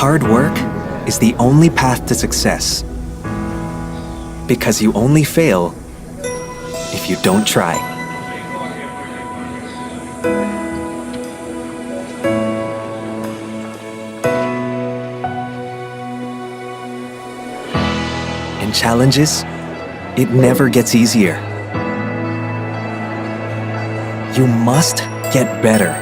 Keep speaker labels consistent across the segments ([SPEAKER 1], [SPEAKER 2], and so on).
[SPEAKER 1] Hard work is the only path to success. Because you only fail if you don't try. And challenges, it never gets easier. You must get better.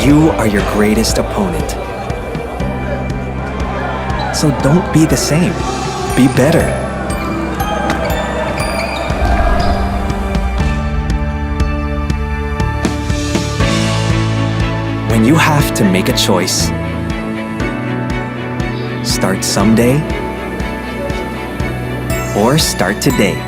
[SPEAKER 1] You are your greatest opponent. So don't be the same. Be better. When you have to make a choice, start someday or start today.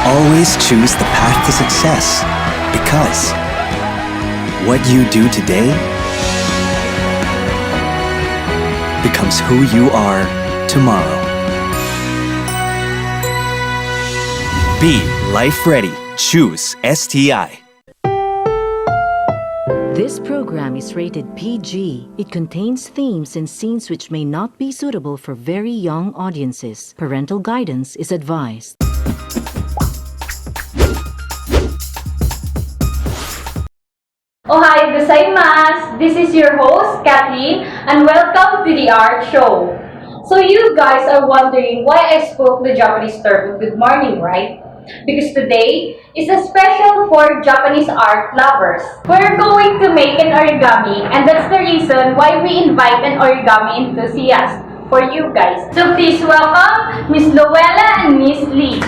[SPEAKER 1] Always choose the path to success, because what you do today becomes who you are tomorrow. Be life ready. Choose STI.
[SPEAKER 2] This program is rated PG. It contains themes and scenes which may not be suitable for very young audiences. Parental guidance is advised.
[SPEAKER 3] Ohay gozaimasu! This is your host, Kathleen, and welcome to the art show. So you guys are wondering why I spoke the Japanese term good morning, right? Because today is a special for Japanese art lovers. We're going to make an origami, and that's the reason why we invite an origami enthusiast for you guys. So please welcome Miss Luella and Miss Lee.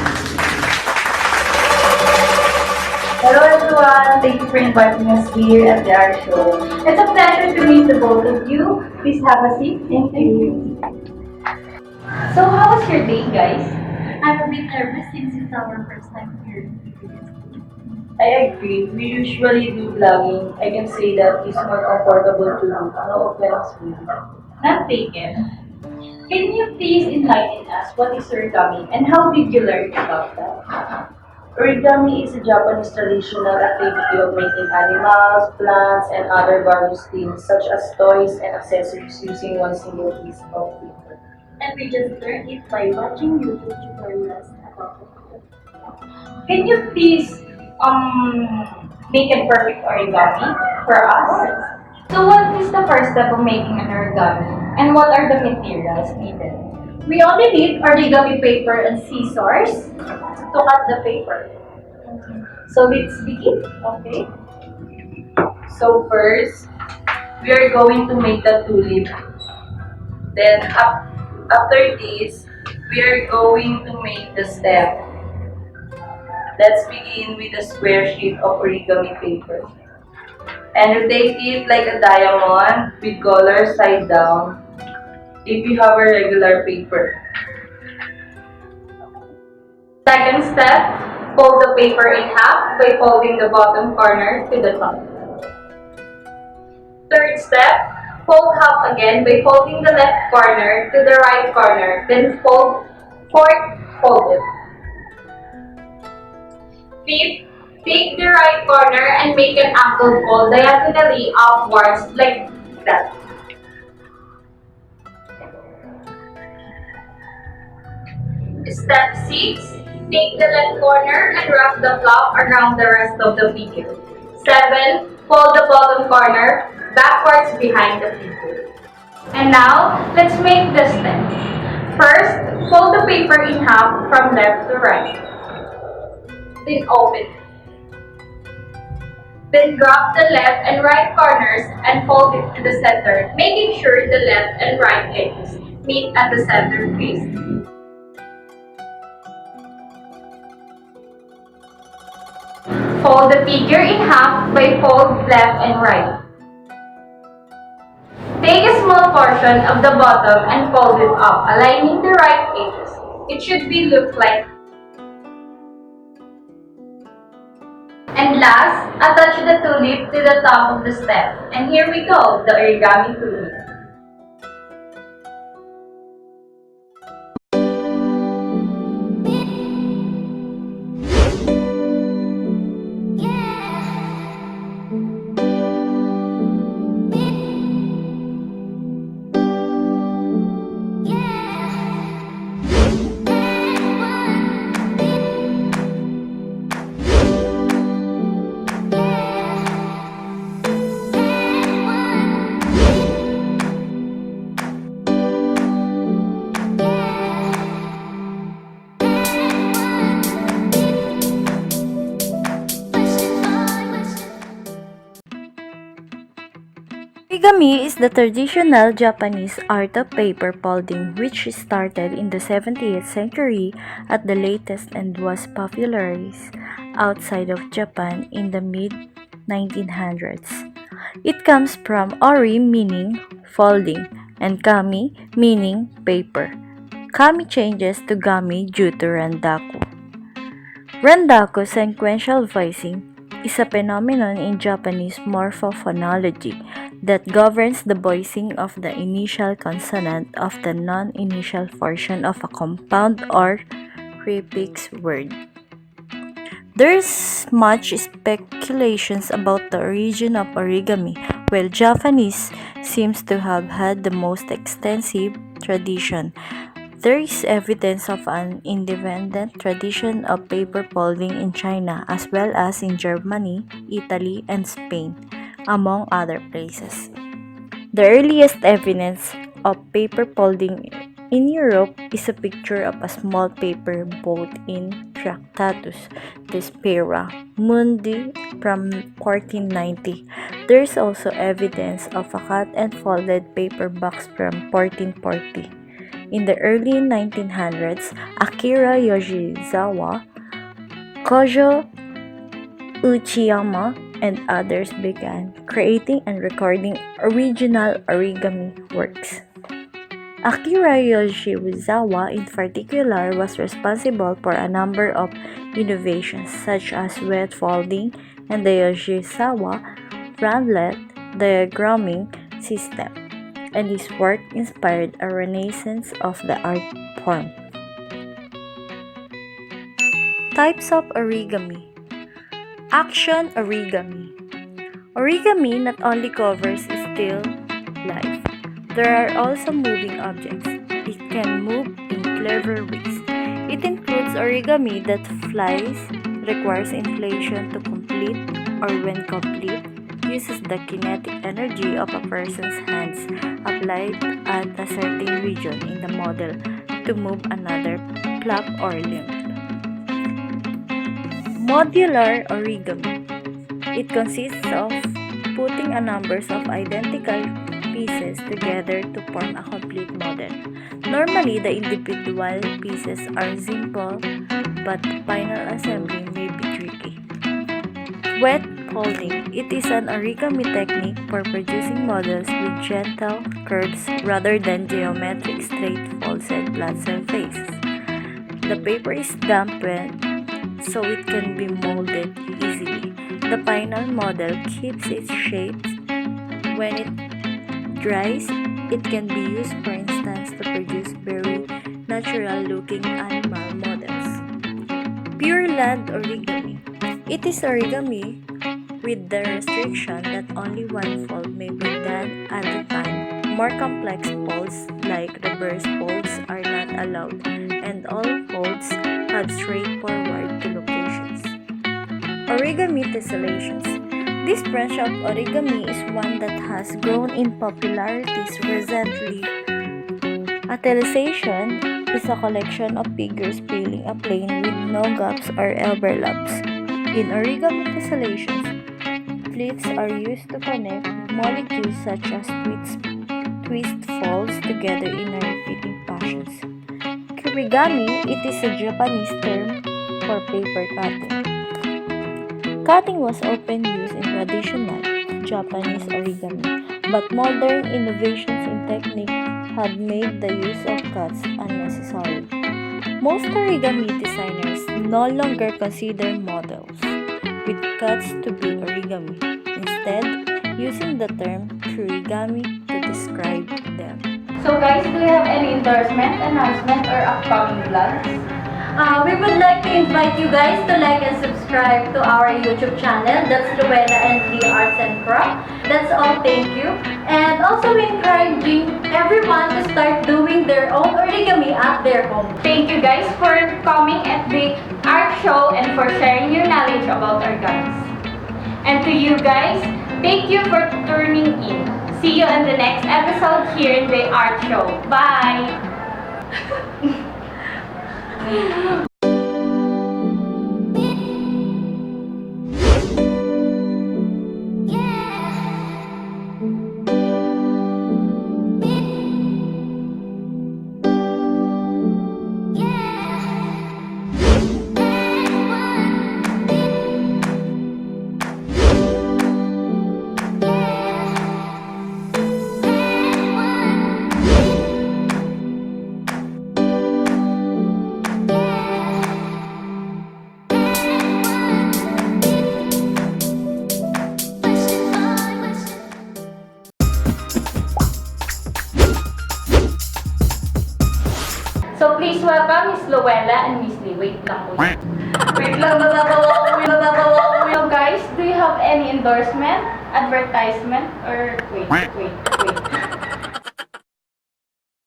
[SPEAKER 4] Hello everyone! Thank you for inviting us here at the art show. It's a pleasure to meet the both of you. Please have a seat. Thank you.
[SPEAKER 3] So how was your day, guys?
[SPEAKER 4] I'm a bit nervous since it's our first time here. I agree. We usually do vlogging. I can say that it's more comfortable to do. No offense, really.
[SPEAKER 3] Not taken. Can you please enlighten us what is origami and how did you learn about that?
[SPEAKER 4] Origami is a Japanese traditional activity of making animals, plants, and other various things such as toys and accessories using one single piece of paper.
[SPEAKER 5] And we just learned it by watching YouTube tutorials about it.
[SPEAKER 3] Can you please make a perfect origami for us? So what is the first step of making an origami and what are the materials needed?
[SPEAKER 5] We only need origami paper and scissors to cut the paper. So let's begin.
[SPEAKER 4] Okay. So first, we are going to make the tulip. Then after this, we are going to make the stem. Let's begin with a square sheet of origami paper. And rotate it like a diamond with color side down if you have a regular paper.
[SPEAKER 3] Second step, fold the paper in half by folding the bottom corner to the top. Third step, fold half again by folding the left corner to the right corner, then fold it. Fifth, take the right corner and make an angled fold diagonally upwards like that. Step 6, take the left corner and wrap the flap around the rest of the figure. 7, fold the bottom corner backwards behind the figure. And now, let's make the steps. First, fold the paper in half from left to right. Then open it. Then grab the left and right corners and fold it to the center, making sure the left and right edges meet at the center face. Fold the figure in half by fold left and right. Take a small portion of the bottom and fold it up, aligning the right edges. It should look like. And last, attach the tulip to the top of the stem. And here we go, the origami tulip.
[SPEAKER 6] Origami is the traditional Japanese art of paper folding which started in the 17th century at the latest and was popularized outside of Japan in the mid-1900s. It comes from ori meaning folding and kami meaning paper. Kami changes to gami due to rendaku. Rendaku sequential voicing is a phenomenon in Japanese morphophonology that governs the voicing of the initial consonant of the non-initial portion of a compound or prefix word. There's much speculations about the origin of origami, while Japanese seems to have had the most extensive tradition. There is evidence of an independent tradition of paper folding in China as well as in Germany, Italy, and Spain, among other places. The earliest evidence of paper folding in Europe is a picture of a small paper boat in Tractatus de Spera Mundi from 1490. There is also evidence of a cut and folded paper box from 1440. In the early 1900s, Akira Yoshizawa, Kojo Uchiyama, and others began creating and recording original origami works. Akira Yoshizawa in particular was responsible for a number of innovations such as wet folding and the Yoshizawa Franlet diagramming system, and his work inspired a renaissance of the art form. Types of origami. Action origami. Origami not only covers still life. There are also moving objects. It can move in clever ways. It includes origami that flies, requires inflation to complete, or when complete, uses the kinetic energy of a person's hands applied at a certain region in the model to move another flap or limb. Modular origami. It consists of putting a number of identical pieces together to form a complete model. Normally, the individual pieces are simple, but final assembly may be tricky. Wet folding. It is an origami technique for producing models with gentle curves rather than geometric straight folds and flat surfaces. The paper is dampened so it can be molded easily. The final model keeps its shape. When it dries, it can be used, for instance, to produce very natural-looking animal models. Pure land origami. It is origami with the restriction that only one fold may be done at a time. More complex folds, like reverse folds, are not allowed, and all folds have straightforward to locations. Origami tessellations. This branch of origami is one that has grown in popularity recently. A tessellation is a collection of figures filling a plane with no gaps or overlaps. In origami tessellations, pleats are used to connect molecules such as twist folds together in a repeating fashions. Origami, it is a Japanese term for paper cutting. Cutting was often used in traditional Japanese origami, but modern innovations in technique have made the use of cuts unnecessary. Most origami designers no longer consider models. with cuts to be origami, instead using the term origami to describe them.
[SPEAKER 3] So guys, do you have any endorsement, announcement, or upcoming plans?
[SPEAKER 5] We would like to invite you guys to like and subscribe to our YouTube channel. That's Luella and the Arts and Craft. That's all, thank you. And also encouraging everyone to start doing their own origami at their home.
[SPEAKER 3] Thank you guys for coming at the art show and for sharing your knowledge about origami. And to you guys, thank you for tuning in. See you in the next episode here in the art show. Bye! So please welcome Miss Luella and Miss Lee. Wait lang po.
[SPEAKER 5] Wait lang, natatawa ko.
[SPEAKER 3] So guys, do you have any endorsement, advertisement, or wait.